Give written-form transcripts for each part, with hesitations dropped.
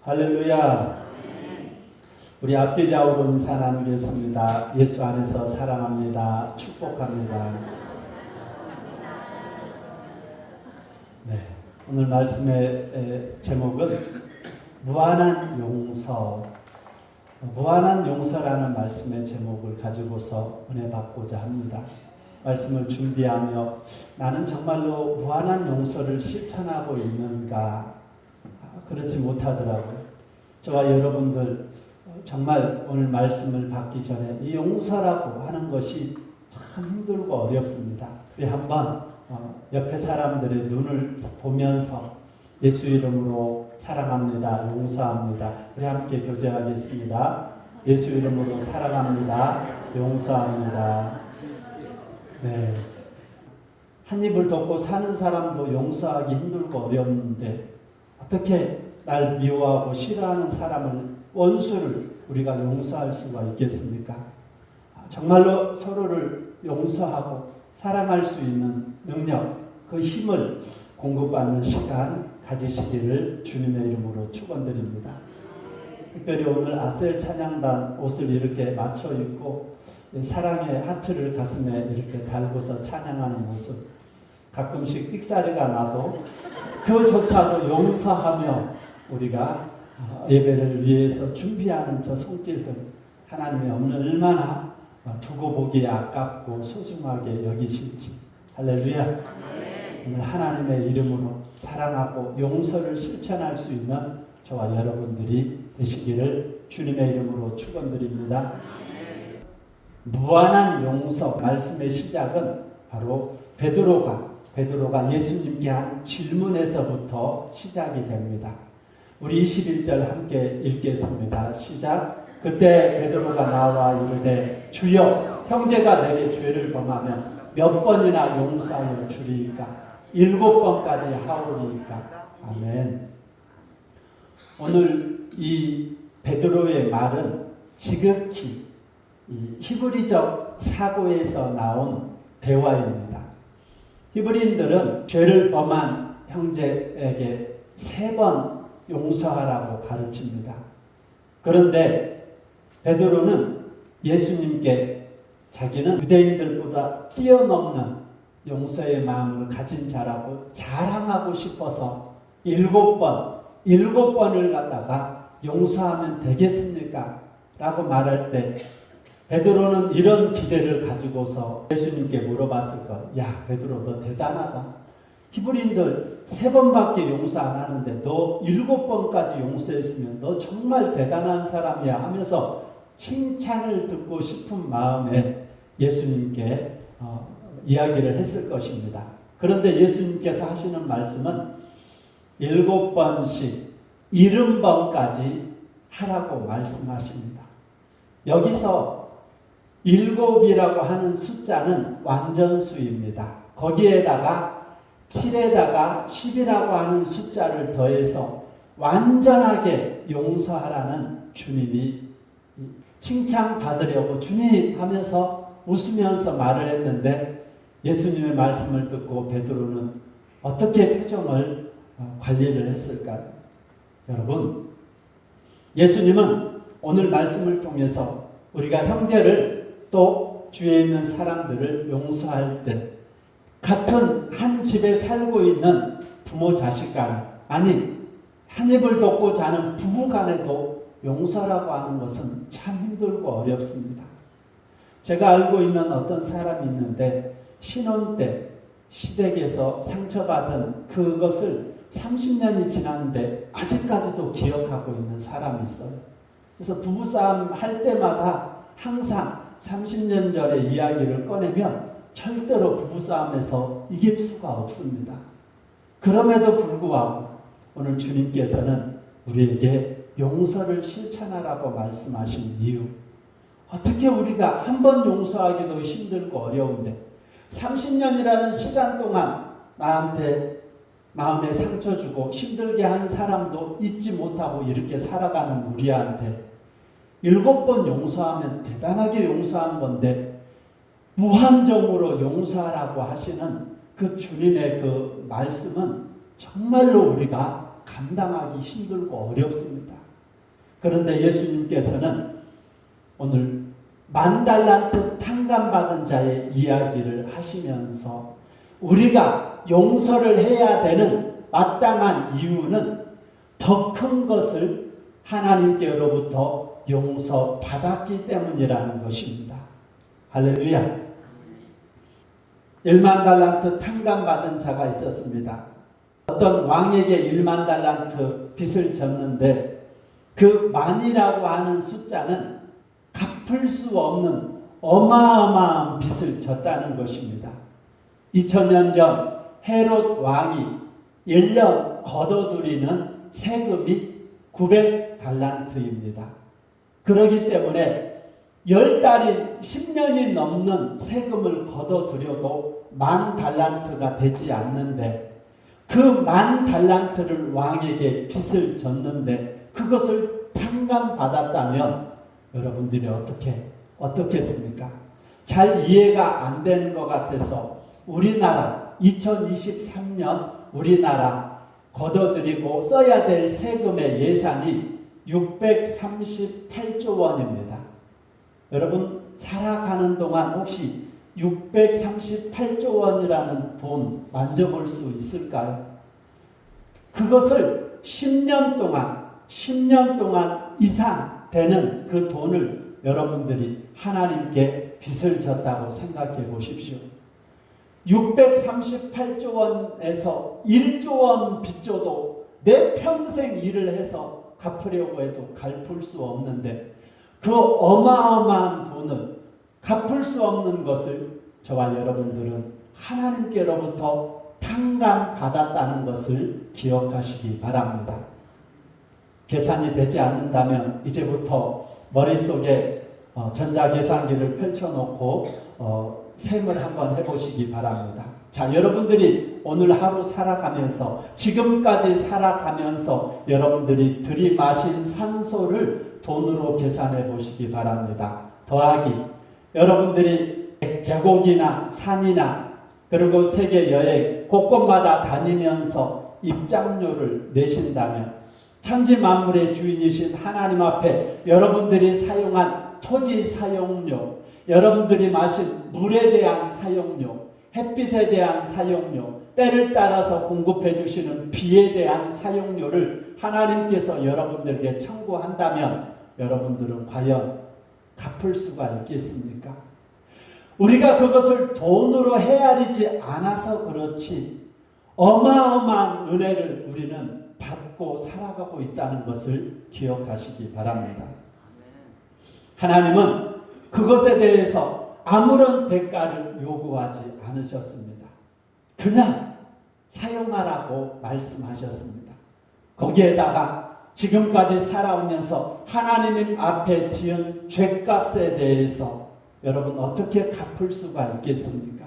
할렐루야. 우리 앞뒤 좌우로 인사 나누겠습니다. 예수 안에서 사랑합니다. 축복합니다. 네, 오늘 말씀의 제목은 무한한 용서. 무한한 용서라는 말씀의 제목을 가지고서 은혜 받고자 합니다. 말씀을 준비하며 나는 정말로 무한한 용서를 실천하고 있는가? 그렇지 못하더라고요. 저와 여러분들 정말 오늘 말씀을 받기 전에 이 용서라고 하는 것이 참 힘들고 어렵습니다. 우리 한번 옆에 사람들의 눈을 보면서 예수 이름으로 사랑합니다. 용서합니다. 우리 함께 교제하겠습니다. 예수 이름으로 사랑합니다. 용서합니다. 네. 한 입을 덮고 사는 사람도 용서하기 힘들고 어려운데 어떻게 날 미워하고 싫어하는 사람을, 원수를 우리가 용서할 수가 있겠습니까? 정말로 서로를 용서하고 사랑할 수 있는 능력, 그 힘을 공급받는 시간 가지시기를 주님의 이름으로 축원드립니다. 특별히 오늘 아셀 찬양단 옷을 이렇게 맞춰 입고 사랑의 하트를 가슴에 이렇게 달고서 찬양하는 모습, 가끔씩 삑사리가 나도 그조차도 용서하며 우리가 예배를 위해서 준비하는 저 손길들, 하나님의 얼마나 두고 보기에 아깝고 소중하게 여기실지. 할렐루야. 오늘 하나님의 이름으로 사랑하고 용서를 실천할 수 있는 저와 여러분들이 되시기를 주님의 이름으로 축원드립니다. 무한한 용서 말씀의 시작은 바로 베드로가 예수님께 한 질문에서부터 시작이 됩니다. 우리 21절 함께 읽겠습니다. 시작. 그때 베드로가 나와 이르되 주여, 형제가 내게 죄를 범하면 몇 번이나 용서하여 주리이까? 7번까지 하오리이까? 아멘. 오늘 이 베드로의 말은 지극히 이 히브리적 사고에서 나온 대화입니다. 히브리인들은 죄를 범한 형제에게 3번 용서하라고 가르칩니다. 그런데 베드로는 예수님께 자기는 유대인들보다 뛰어넘는 용서의 마음을 가진 자라고 자랑하고 싶어서 7번을 갖다가 용서하면 되겠습니까? 라고 말할 때 베드로는 이런 기대를 가지고서 예수님께 물어봤을 것. 야, 베드로, 너 대단하다. 히브리인들 3번밖에 용서 안 하는데 너 7번까지 용서했으면 너 정말 대단한 사람이야 하면서 칭찬을 듣고 싶은 마음에 예수님께 이야기를 했을 것입니다. 그런데 예수님께서 하시는 말씀은 7번씩 70번까지 하라고 말씀하십니다. 여기서 7이라고 하는 숫자는 완전수입니다. 거기에다가 7에다가 10이라고 하는 숫자를 더해서 완전하게 용서하라는 주님이 칭찬받으려고 주님 하면서 웃으면서 말을 했는데 예수님의 말씀을 듣고 베드로는 어떻게 표정을 관리를 했을까요? 여러분, 예수님은 오늘 말씀을 통해서 우리가 형제를 또 주위에 있는 사람들을 용서할 때 같은 한 집에 살고 있는 부모 자식 간, 아니 한 입을 덮고 자는 부부 간에도 용서라고 하는 것은 참 힘들고 어렵습니다. 제가 알고 있는 어떤 사람이 있는데 신혼 때 시댁에서 상처받은 그것을 30년이 지났는데 아직까지도 기억하고 있는 사람이 있어요. 그래서 부부싸움 할 때마다 항상 30년 전의 이야기를 꺼내면 절대로 부부싸움에서 이길 수가 없습니다. 그럼에도 불구하고 오늘 주님께서는 우리에게 용서를 실천하라고 말씀하신 이유, 어떻게 우리가 한 번 용서하기도 힘들고 어려운데 30년이라는 시간 동안 나한테 마음에 상처 주고 힘들게 한 사람도 잊지 못하고 이렇게 살아가는 우리한테 7번 용서하면 대단하게 용서한 건데 무한정으로 용서하라고 하시는 그 주님의 그 말씀은 정말로 우리가 감당하기 힘들고 어렵습니다. 그런데 예수님께서는 오늘 10,000달란트 탕감받은 자의 이야기를 하시면서 우리가 용서를 해야 되는 마땅한 이유는 더 큰 것을 하나님께로부터 용서받았기 때문이라는 것입니다. 할렐루야. 10,000달란트 탕감받은 자가 있었습니다. 어떤 왕에게 10,000달란트 빚을 졌는데 그 만이라고 하는 숫자는 갚을 수 없는 어마어마한 빚을 졌다는 것입니다. 2000년 전 헤롯 왕이 1년 거둬들이는 세금이 900달란트입니다. 그렇기 때문에 10달이 10년이 넘는 세금을 거둬들여도 10,000달란트가 되지 않는데 그 10,000달란트를 왕에게 빚을 졌는데 그것을 탕감받았다면 여러분들이 어떻겠습니까? 잘 이해가 안 되는 것 같아서 우리나라 2023년 우리나라 거둬들이고 써야 될 세금의 예산이 638조 원입니다. 여러분 살아가는 동안 혹시 638조 원이라는 돈 만져볼 수 있을까요? 그것을 10년 동안 이상 되는 그 돈을 여러분들이 하나님께 빚을 졌다고 생각해 보십시오. 638조 원에서 1조 원 빚져도 내 평생 일을 해서 갚으려고 해도 갚을 수 없는데 그 어마어마한 돈을 갚을 수 없는 것을 저와 여러분들은 하나님께로부터 탕감받았다는 것을 기억하시기 바랍니다. 계산이 되지 않는다면 이제부터 머릿속에 전자계산기를 펼쳐놓고 셈을 한번 해보시기 바랍니다. 자, 여러분들이 오늘 하루 살아가면서 지금까지 살아가면서 여러분들이 들이마신 산소를 돈으로 계산해 보시기 바랍니다. 더하기 여러분들이 계곡이나 산이나 그리고 세계 여행 곳곳마다 다니면서 입장료를 내신다면 천지 만물의 주인이신 하나님 앞에 여러분들이 사용한 토지 사용료, 여러분들이 마신 물에 대한 사용료, 햇빛에 대한 사용료, 때를 따라서 공급해 주시는 비에 대한 사용료를 하나님께서 여러분들에게 청구한다면 여러분들은 과연 갚을 수가 있겠습니까? 우리가 그것을 돈으로 헤아리지 않아서 그렇지 어마어마한 은혜를 우리는 받고 살아가고 있다는 것을 기억하시기 바랍니다. 하나님은 그것에 대해서 아무런 대가를 요구하지 않으셨습니다. 그냥 사용하라고 말씀하셨습니다. 거기에다가 지금까지 살아오면서 하나님 앞에 지은 죄값에 대해서 여러분 어떻게 갚을 수가 있겠습니까?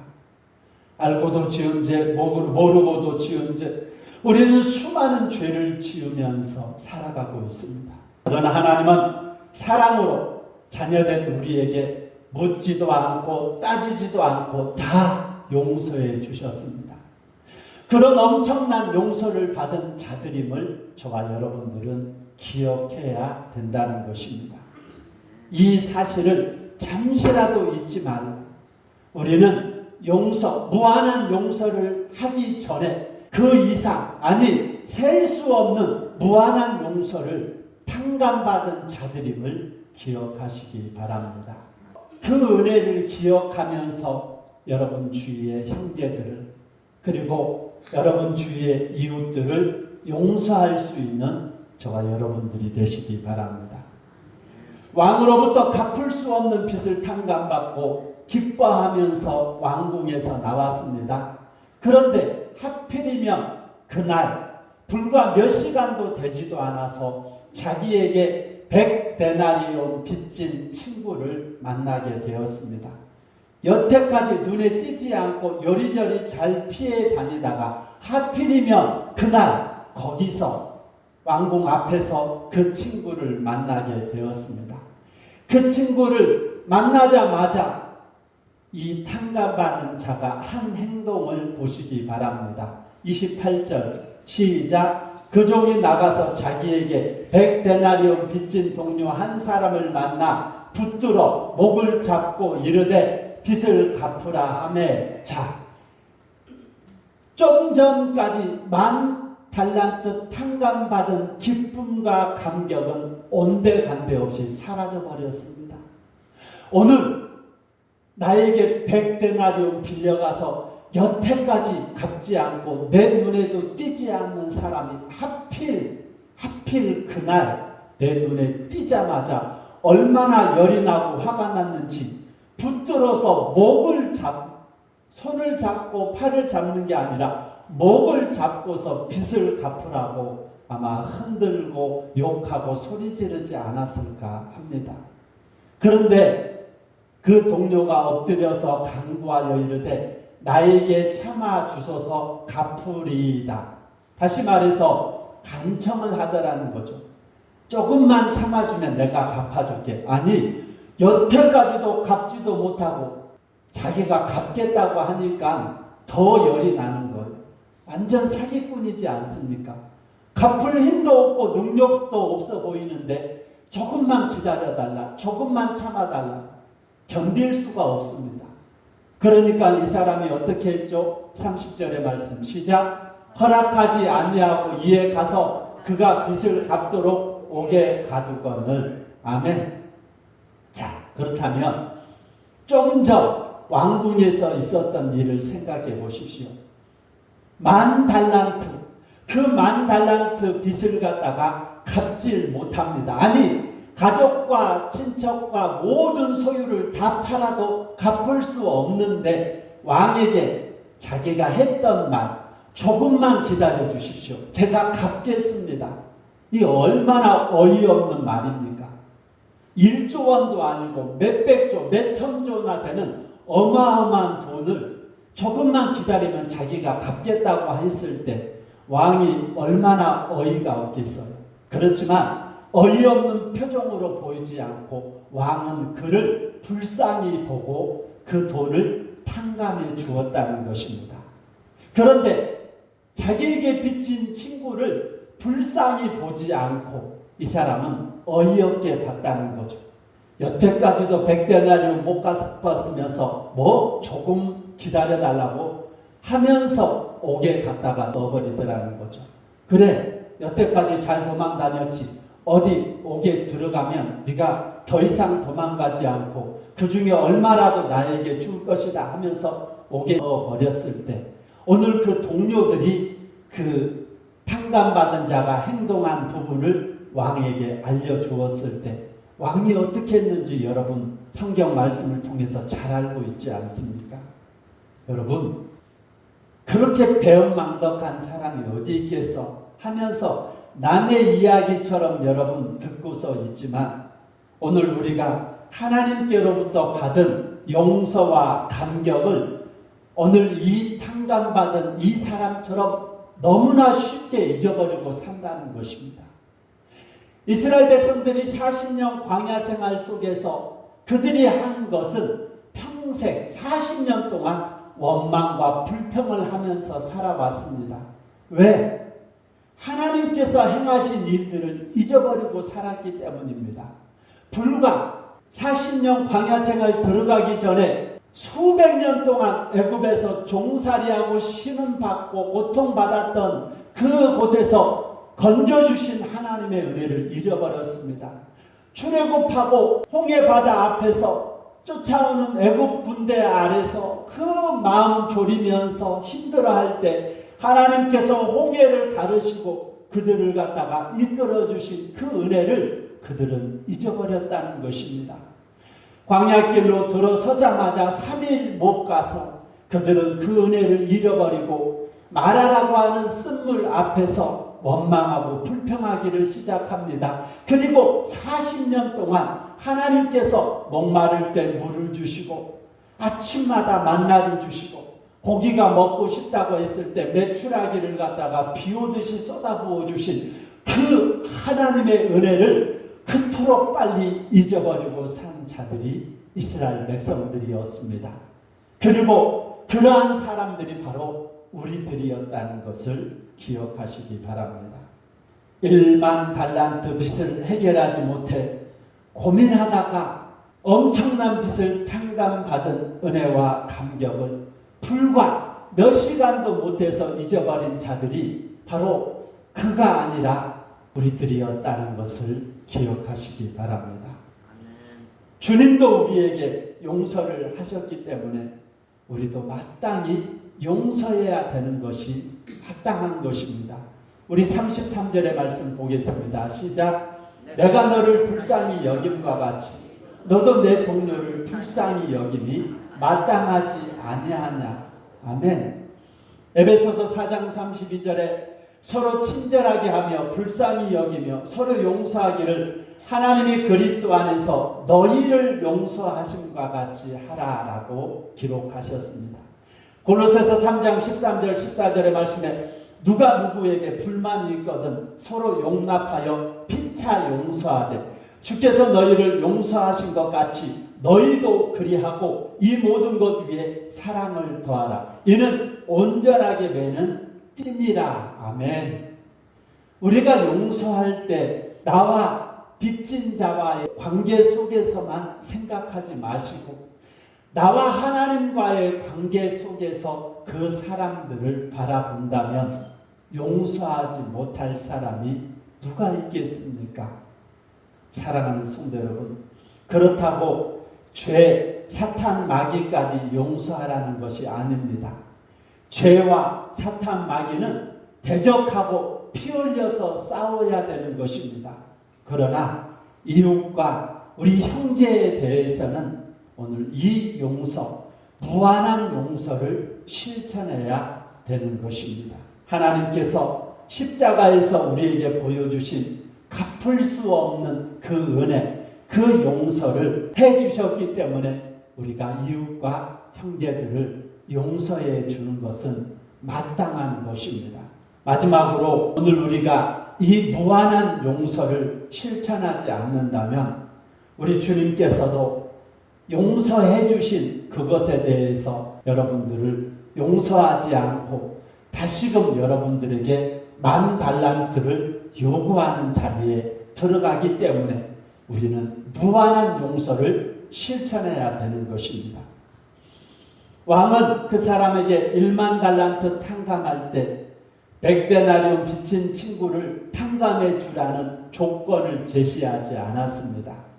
알고도 지은 죄, 모르고도 지은 죄, 우리는 수많은 죄를 지으면서 살아가고 있습니다. 그러나 하나님은 사랑으로 자녀된 우리에게 묻지도 않고 따지지도 않고 다 용서해 주셨습니다. 그런 엄청난 용서를 받은 자들임을 저와 여러분들은 기억해야 된다는 것입니다. 이 사실을 잠시라도 잊지 말고 우리는 무한한 용서를 하기 전에 그 이상, 아니 셀 수 없는 무한한 용서를 탕감받은 자들임을 기억하시기 바랍니다. 그 은혜를 기억하면서 여러분 주위의 형제들을 그리고 여러분 주위의 이웃들을 용서할 수 있는 저와 여러분들이 되시기 바랍니다. 왕으로부터 갚을 수 없는 빚을 탕감받고 기뻐하면서 왕궁에서 나왔습니다. 그런데 하필이면 그날 불과 몇 시간도 되지도 않아서 자기에게 100데나리온 빚진 친구를 만나게 되었습니다. 여태까지 눈에 띄지 않고 요리조리 잘 피해 다니다가 하필이면 그날 거기서 왕궁 앞에서 그 친구를 만나게 되었습니다. 그 친구를 만나자마자 이 탕감받은 자가 한 행동을 보시기 바랍니다. 28절 시작. 그 종이 나가서 자기에게 100데나리온 빚진 동료 한 사람을 만나 붙들어 목을 잡고 이르되 빚을 갚으라 하매 자, 좀 전까지 10,000달란트 탕감받은 기쁨과 감격은 온데간데 없이 사라져 버렸습니다. 오늘 나에게 100데나리온 빌려가서 여태까지 갚지 않고 내 눈에도 띄지 않는 사람이 하필 그날 내 눈에 띄자마자 얼마나 열이 나고 화가 났는지 붙들어서 손을 잡고 팔을 잡는 게 아니라 목을 잡고서 빚을 갚으라고 아마 흔들고 욕하고 소리 지르지 않았을까 합니다. 그런데 그 동료가 엎드려서 간구하여 이르되 나에게 참아 주소서 갚으리이다. 다시 말해서 간청을 하더라는 거죠. 조금만 참아주면 내가 갚아줄게. 아니, 여태까지도 갚지도 못하고 자기가 갚겠다고 하니까 더 열이 나는 거예요. 완전 사기꾼이지 않습니까? 갚을 힘도 없고 능력도 없어 보이는데 조금만 기다려달라, 조금만 참아달라. 견딜 수가 없습니다. 그러니까 이 사람이 어떻게 했죠? 30절의 말씀 시작. 허락하지 아니하고 이에 가서 그가 빚을 갚도록 오게 가두거늘. 아멘. 자, 그렇다면 좀 전 왕궁에서 있었던 일을 생각해 보십시오. 10,000달란트, 그 10,000달란트 빚을 갖다가 갚질 못합니다. 아니, 가족과 친척과 모든 소유를 다 팔아도 갚을 수 없는데 왕에게 자기가 했던 말, 조금만 기다려 주십시오. 제가 갚겠습니다. 이 얼마나 어이없는 말입니까? 1조 원도 아니고 몇백조, 몇천조나 되는 어마어마한 돈을 조금만 기다리면 자기가 갚겠다고 했을 때 왕이 얼마나 어이가 없겠어요. 그렇지만 어이없는 표정으로 보이지 않고 왕은 그를 불쌍히 보고 그 돈을 탕감해 주었다는 것입니다. 그런데 자기에게 빚진 친구를 불쌍히 보지 않고 이 사람은 어이없게 봤다는 거죠. 여태까지도 100데나리온 못 갚았으면서 뭐 조금 기다려달라고 하면서 옥에 갔다가 넣어버리더라는 거죠. 그래, 여태까지 잘 도망 다녔지. 어디 옥에 들어가면 네가 더 이상 도망가지 않고 그 중에 얼마라도 나에게 줄 것이다 하면서 옥에 넣어버렸을 때 오늘 그 동료들이 그 탕감받은 자가 행동한 부분을 왕에게 알려주었을 때 왕이 어떻게 했는지 여러분 성경 말씀을 통해서 잘 알고 있지 않습니까? 여러분, 그렇게 배은망덕한 사람이 어디 있겠어 하면서 남의 이야기처럼 여러분 듣고서 있지만 오늘 우리가 하나님께로부터 받은 용서와 감격을 오늘 이 탕감받은 이 사람처럼 너무나 쉽게 잊어버리고 산다는 것입니다. 이스라엘 백성들이 40년 광야 생활 속에서 그들이 한 것은 평생 40년 동안 원망과 불평을 하면서 살아왔습니다. 왜? 하나님께서 행하신 일들을 잊어버리고 살았기 때문입니다. 불과 40년 광야 생활 들어가기 전에 수백 년 동안 애굽에서 종살이하고 신음받고 고통받았던 그곳에서 건져주신 하나님의 은혜를 잃어버렸습니다. 출애굽하고 홍해바다 앞에서 쫓아오는 애굽 군대 아래서 그 마음 졸이면서 힘들어할 때 하나님께서 홍해를 가르시고 그들을 갖다가 이끌어주신 그 은혜를 그들은 잊어버렸다는 것입니다. 광야길로 들어서자마자 3일 못 가서 그들은 그 은혜를 잃어버리고 마라라고 하는 쓴물 앞에서 원망하고 불평하기를 시작합니다. 그리고 40년 동안 하나님께서 목마를 때 물을 주시고 아침마다 만나를 주시고 고기가 먹고 싶다고 했을 때 메추라기를 갖다가 비오듯이 쏟아부어 주신 그 하나님의 은혜를 그토록 빨리 잊어버리고 산 자들이 이스라엘 백성들이었습니다. 그리고 그러한 사람들이 바로 우리들이었다는 것을 기억하시기 바랍니다. 1만 달란트 빚을 해결하지 못해 고민하다가 엄청난 빚을 탕감받은 은혜와 감격을 불과 몇 시간도 못해서 잊어버린 자들이 바로 그가 아니라 우리들이었다는 것을 기억하시기 바랍니다. 주님도 우리에게 용서를 하셨기 때문에 우리도 마땅히 용서해야 되는 것이 합당한 것입니다. 우리 33절의 말씀 보겠습니다. 시작. 내가 너를 불쌍히 여김과 같이 너도 내 동료를 불쌍히 여김이 마땅하지 아니하냐. 아멘. 에베소서 4장 32절에 서로 친절하게 하며 불쌍히 여기며 서로 용서하기를 하나님이 그리스도 안에서 너희를 용서하심과 같이 하라라고 기록하셨습니다. 골로새서 3장 13절 14절의 말씀에 누가 누구에게 불만이 있거든 서로 용납하여 피차 용서하되 주께서 너희를 용서하신 것 같이 너희도 그리하고 이 모든 것 위에 사랑을 더하라. 이는 온전하게 매는 띠니라. 아멘. 우리가 용서할 때 나와 빚진 자와의 관계 속에서만 생각하지 마시고 나와 하나님과의 관계 속에서 그 사람들을 바라본다면 용서하지 못할 사람이 누가 있겠습니까? 사랑하는 성도 여러분, 그렇다고 죄, 사탄, 마귀까지 용서하라는 것이 아닙니다. 죄와 사탄, 마귀는 대적하고 피 흘려서 싸워야 되는 것입니다. 그러나 이웃과 우리 형제에 대해서는 오늘 이 용서, 무한한 용서를 실천해야 되는 것입니다. 하나님께서 십자가에서 우리에게 보여주신 갚을 수 없는 그 은혜, 그 용서를 해주셨기 때문에 우리가 이웃과 형제들을 용서해 주는 것은 마땅한 것입니다. 마지막으로 오늘 우리가 이 무한한 용서를 실천하지 않는다면 우리 주님께서도 용서해 주신 그것에 대해서 여러분들을 용서하지 않고 다시금 여러분들에게 10,000달란트를 요구하는 자리에 들어가기 때문에 우리는 무한한 용서를 실천해야 되는 것입니다. 왕은 그 사람에게 10,000달란트 탕감할 때 100데나리온 빚진 친구를 탕감해 주라는 조건을 제시하지 않았습니다.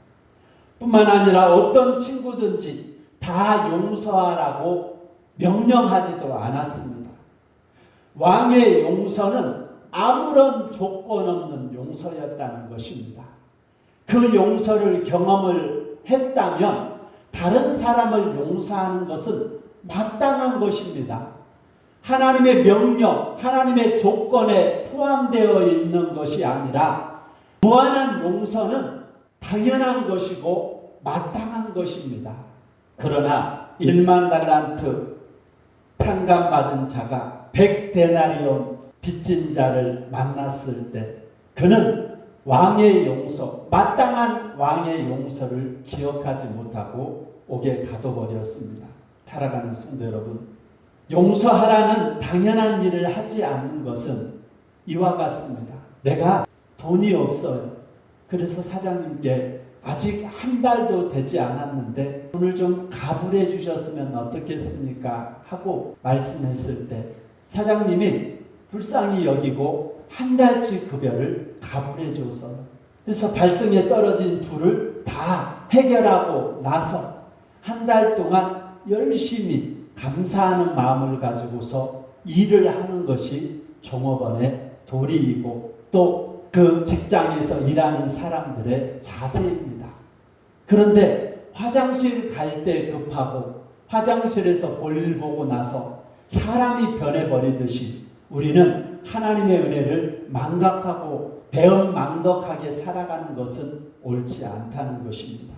뿐만 아니라 어떤 친구든지 다 용서하라고 명령하지도 않았습니다. 왕의 용서는 아무런 조건 없는 용서였다는 것입니다. 그 용서를 경험을 했다면 다른 사람을 용서하는 것은 마땅한 것입니다. 하나님의 명령, 하나님의 조건에 포함되어 있는 것이 아니라 무한한 용서는 당연한 것이고 마땅한 것입니다. 그러나 10,000달란트 탕감받은 자가 100데나리온 빚진 자를 만났을 때 그는 왕의 용서, 마땅한 왕의 용서를 기억하지 못하고 옥에 가둬버렸습니다. 살아가는 성도 여러분, 용서하라는 당연한 일을 하지 않는 것은 이와 같습니다. 내가 돈이 없어요. 그래서 사장님께 아직 한 달도 되지 않았는데 돈을 좀 가불해 주셨으면 어떻겠습니까? 하고 말씀했을 때 사장님이 불쌍히 여기고 한 달치 급여를 가불해 줬어요. 그래서 발등에 떨어진 불을 다 해결하고 나서 한 달 동안 열심히 감사하는 마음을 가지고서 일을 하는 것이 종업원의 도리이고 또 그 직장에서 일하는 사람들의 자세입니다. 그런데 화장실 갈 때 급하고 화장실에서 볼일 보고 나서 사람이 변해버리듯이 우리는 하나님의 은혜를 망각하고 배은망덕하게 살아가는 것은 옳지 않다는 것입니다.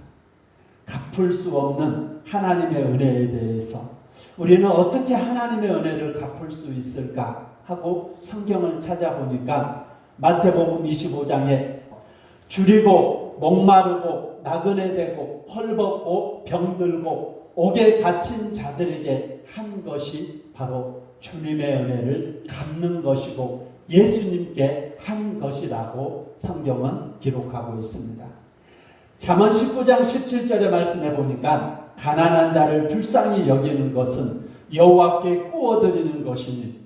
갚을 수 없는 하나님의 은혜에 대해서 우리는 어떻게 하나님의 은혜를 갚을 수 있을까 하고 성경을 찾아보니까 마태복음 25장에 줄이고 목마르고 나그네 되고 헐벗고 병들고 옥에 갇힌 자들에게 한 것이 바로 주님의 은혜를 갚는 것이고 예수님께 한 것이라고 성경은 기록하고 있습니다. 잠언 19장 17절의 말씀해 보니까 가난한 자를 불쌍히 여기는 것은 여호와께 구워드리는 것이니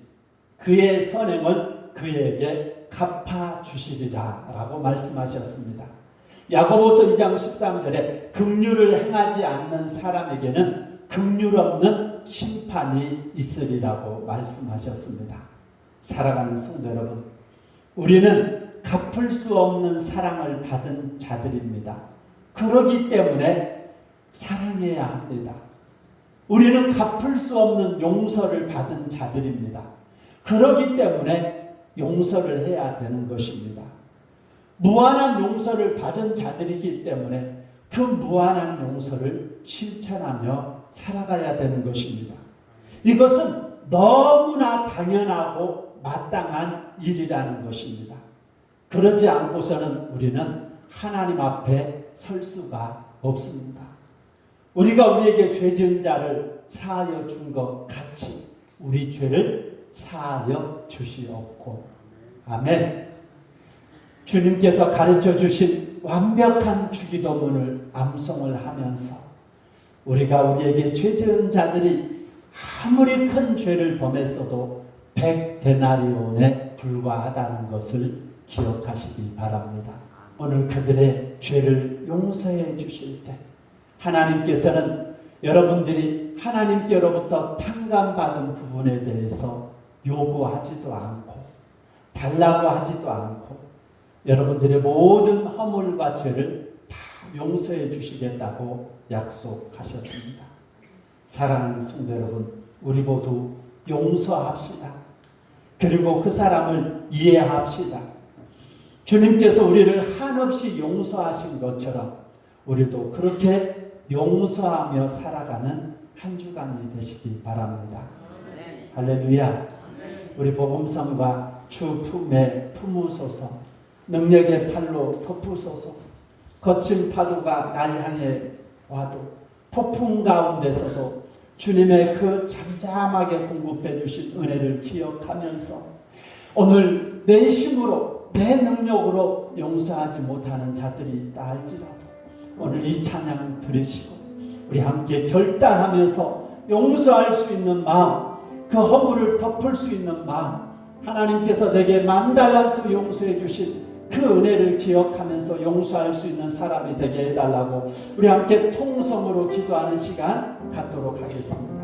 그의 선행을 그에게 갚아주시리라 라고 말씀하셨습니다. 야고보서 2장 13절에 긍휼을 행하지 않는 사람에게는 긍휼 없는 심판이 있으리라고 말씀하셨습니다. 사랑하는 성도 여러분, 우리는 갚을 수 없는 사랑을 받은 자들입니다. 그러기 때문에 사랑해야 합니다. 우리는 갚을 수 없는 용서를 받은 자들입니다. 그러기 때문에 용서를 해야 되는 것입니다. 무한한 용서를 받은 자들이기 때문에 그 무한한 용서를 실천하며 살아가야 되는 것입니다. 이것은 너무나 당연하고 마땅한 일이라는 것입니다. 그러지 않고서는 우리는 하나님 앞에 설 수가 없습니다. 우리가 우리에게 죄 지은 자를 사하여 준 것 같이 우리 죄를 사하여 주시옵고. 아멘. 주님께서 가르쳐 주신 완벽한 주기도문을 암송을 하면서 우리가 우리에게 죄 지은 자들이 아무리 큰 죄를 범했어도 100데나리온에 불과하다는 것을 기억하시기 바랍니다. 오늘 그들의 죄를 용서해 주실 때 하나님께서는 여러분들이 하나님께로부터 탕감받은 부분에 대해서 요구하지도 않고 달라고 하지도 않고 여러분들의 모든 허물과 죄를 다 용서해 주시겠다고 약속하셨습니다. 사랑하는 성도 여러분, 우리 모두 용서합시다. 그리고 그 사람을 이해합시다. 주님께서 우리를 한없이 용서하신 것처럼 우리도 그렇게 용서하며 살아가는 한 주간이 되시기 바랍니다. 할렐루야. 우리 복음성과 주 품에 품으소서, 능력의 팔로 덮으소서. 거친 파도가 날 향해 와도 폭풍 가운데서도 주님의 그 잠잠하게 공급해 주신 은혜를 기억하면서 오늘 내 힘으로 내 능력으로 용서하지 못하는 자들이 있다 할지라도 오늘 이 찬양 들으시고 우리 함께 결단하면서 용서할 수 있는 마음, 그 허물을 덮을 수 있는 마음, 하나님께서 내게 10,000달란트 용서해 주신 그 은혜를 기억하면서 용서할 수 있는 사람이 되게 해달라고 우리 함께 통성으로 기도하는 시간 갖도록 하겠습니다.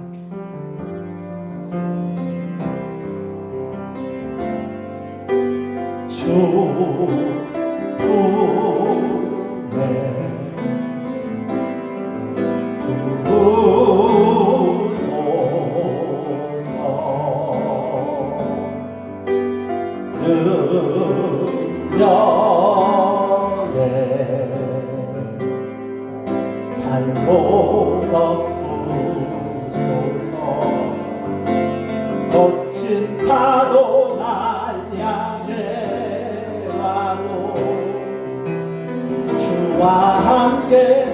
주 품에 능력에 발로 덮으소서. 거친 파도 날 향해 와도 주와 함께